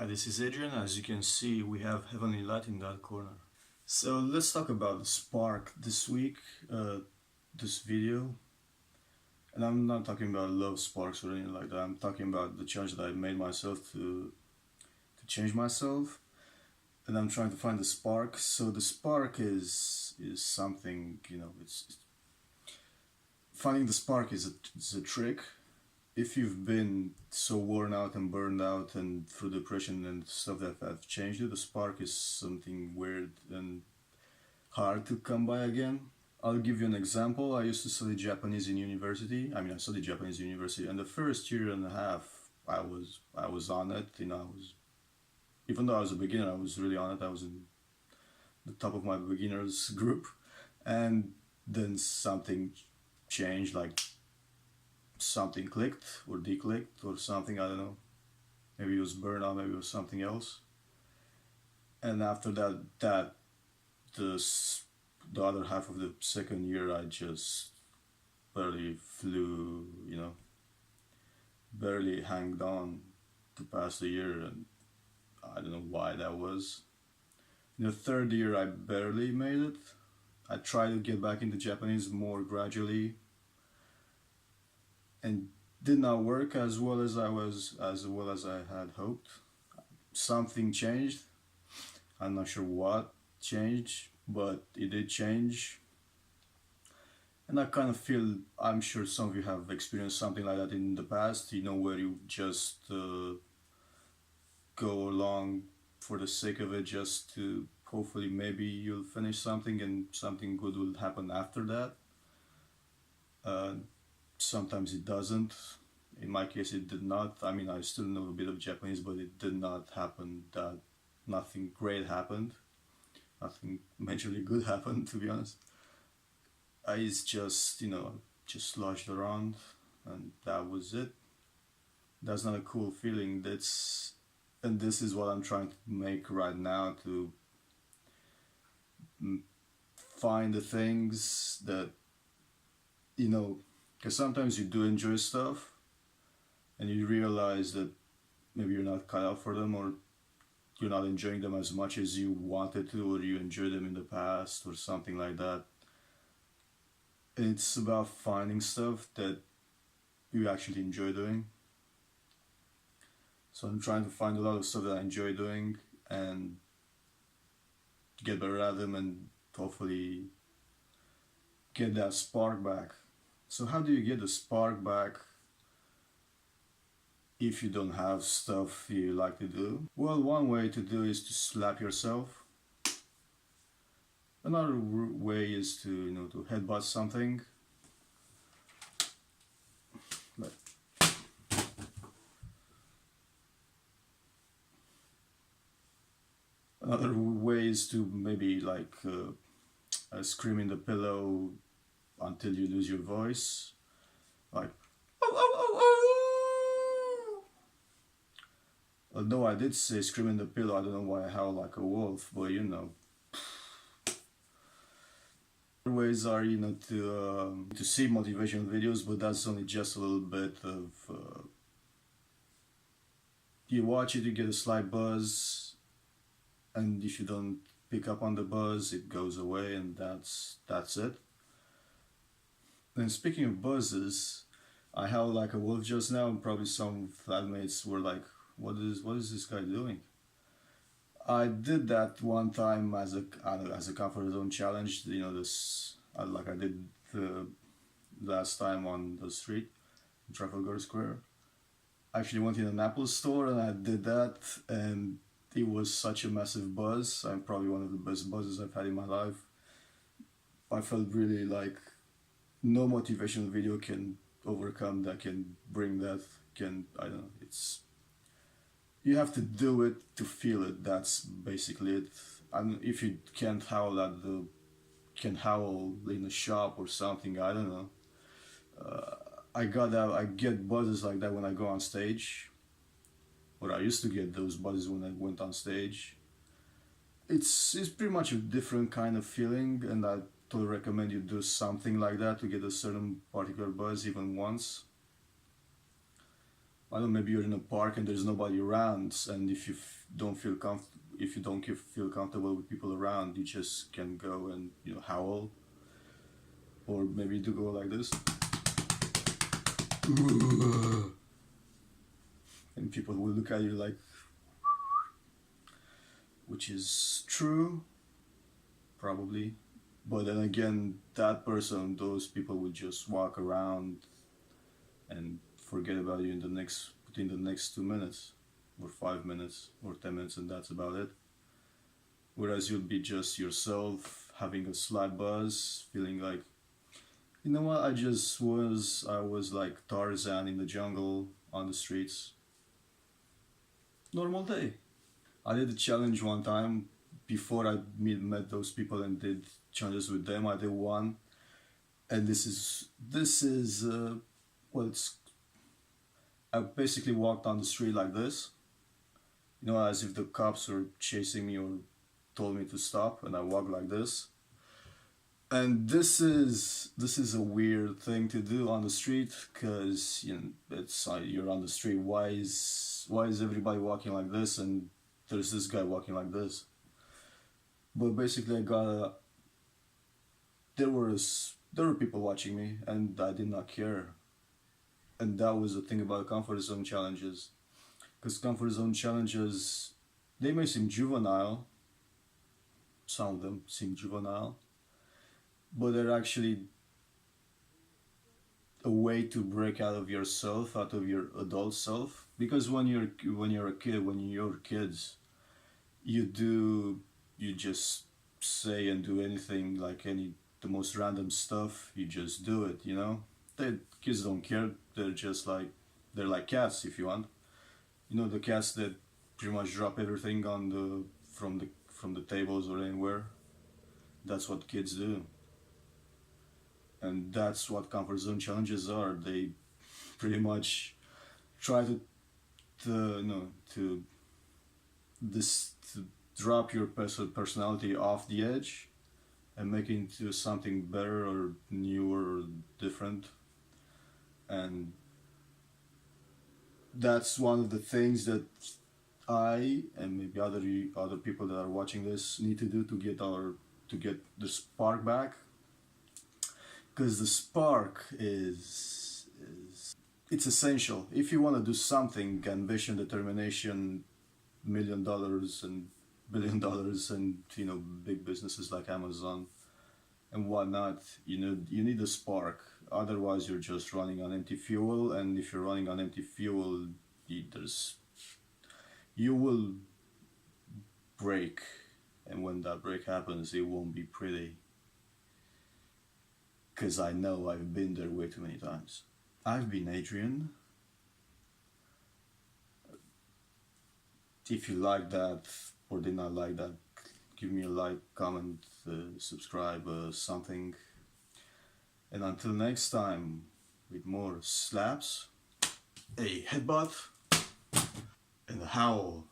Hi, this is Adrian. As you can see, we have Heavenly Light in that corner. So let's talk about the spark this week, this video. And I'm not talking about love sparks or anything like that. I'm talking about the challenge that I made myself to change myself. And I'm trying to find the spark. So the spark is something, it's finding the spark is a trick. If you've been so worn out and burned out and through depression and stuff that have changed you, the spark is something weird and hard to come by again. I'll give you an example. I used to study Japanese in university. I studied Japanese in university, and the first year and a half, I was on it. Even though I was a beginner, I was really on it. I was in the top of my beginners group, and then something changed, like something clicked or declicked or something, I don't know. Maybe it was burnout, maybe it was something else. And after that the other half of the second year, I just barely flew, barely hanged on to pass the year, and I don't know why that was. In the third year, I barely made it. I tried to get back into Japanese more gradually, and did not work as well as I had hoped. Something changed. I'm not sure what changed, but it did change. And I kind of feel, I'm sure some of you have experienced something like that in the past, where you just go along for the sake of it, just to hopefully maybe you'll finish something and something good will happen after that. Sometimes it doesn't. In my case, it did not. I still know a bit of Japanese, but it did not happen. That nothing great happened. Nothing majorly good happened, to be honest. It's just, just sloshed around, and that was it. That's not a cool feeling. And this is what I'm trying to make right now, to find the things that, because sometimes you do enjoy stuff and you realize that maybe you're not cut out for them, or you're not enjoying them as much as you wanted to, or you enjoyed them in the past or something like that. And it's about finding stuff that you actually enjoy doing. So I'm trying to find a lot of stuff that I enjoy doing and get better at them, and hopefully get that spark back. So how do you get the spark back if you don't have stuff you like to do? Well, one way to do is to slap yourself. Another way is to to headbutt something. Another way is to maybe scream in the pillow until you lose your voice, like oh, oh, oh, oh. Although I did say scream in the pillow, I don't know why I howl like a wolf, but Other ways are to see motivational videos, but that's only just a little bit of you watch it, you get a slight buzz, and if you don't pick up on the buzz, it goes away, and that's it. And speaking of buzzes, I howled like a wolf just now, and probably some flatmates were like, what is this guy doing? I did that one time as a comfort zone challenge, like I did the last time on the street, Trafalgar Square. I actually went in an Apple store and I did that, and it was such a massive buzz. I'm probably one of the best buzzes I've had in my life. I felt really like no motivational video can overcome that, can bring that, I don't know, you have to do it to feel it. That's basically it. And if you can't howl can howl in a shop or something, I don't know. I get buzzes like that when I go on stage, or I used to get those buzzes when I went on stage. It's pretty much a different kind of feeling, and I totally recommend you do something like that to get a certain particular buzz even once. I don't know, maybe you're in a park and there's nobody around, and if you don't feel if you don't feel comfortable with people around, you just can go and, you know, howl, or maybe you do go like this, and people will look at you like, which is true, probably, but then again, that person, those people will just walk around and forget about you in the next within the next 2 minutes, or 5 minutes, or 10 minutes, and that's about it. Whereas you'll be just yourself, having a slight buzz, feeling like, you know what, I was like Tarzan in the jungle on the streets. Normal day. I did a challenge one time before I met those people and did challenges with them. I did one, and this is well, it's I basically walked on the street like this, you know, as if the cops were chasing me or told me to stop, and I walk like this. And this is a weird thing to do on the street, because, you know, it's you're on the street. Why is everybody walking like this, and there's this guy walking like this? But basically, there were people watching me, and I did not care. And that was the thing about comfort zone challenges, because comfort zone challenges, they may seem juvenile. Some of them seem juvenile, but they're actually a way to break out of yourself, out of your adult self. Because when you're a kid, when you're kids, you just say and do anything, like the most random stuff. You just do it, you know. The kids don't care. They're like cats, if you want. You know, the cats that pretty much drop everything on from the tables or anywhere. That's what kids do. And that's what comfort zone challenges are. They pretty much try to drop your personality off the edge and make it into something better or newer or different. And that's one of the things that I and maybe other people that are watching this need to do to get the spark back. Because the spark is it's essential if you want to do something. Ambition, determination, $1 million and $1 billion, and, you know, big businesses like Amazon and whatnot. You need a spark. Otherwise, you're just running on empty fuel. And if you're running on empty fuel, you will break. And when that break happens, it won't be pretty. Because I know I've been there way too many times. I've been Adrian. If you like that or did not like that, give me a like, comment, subscribe, something. And until next time, with more slaps, a headbutt, and a howl.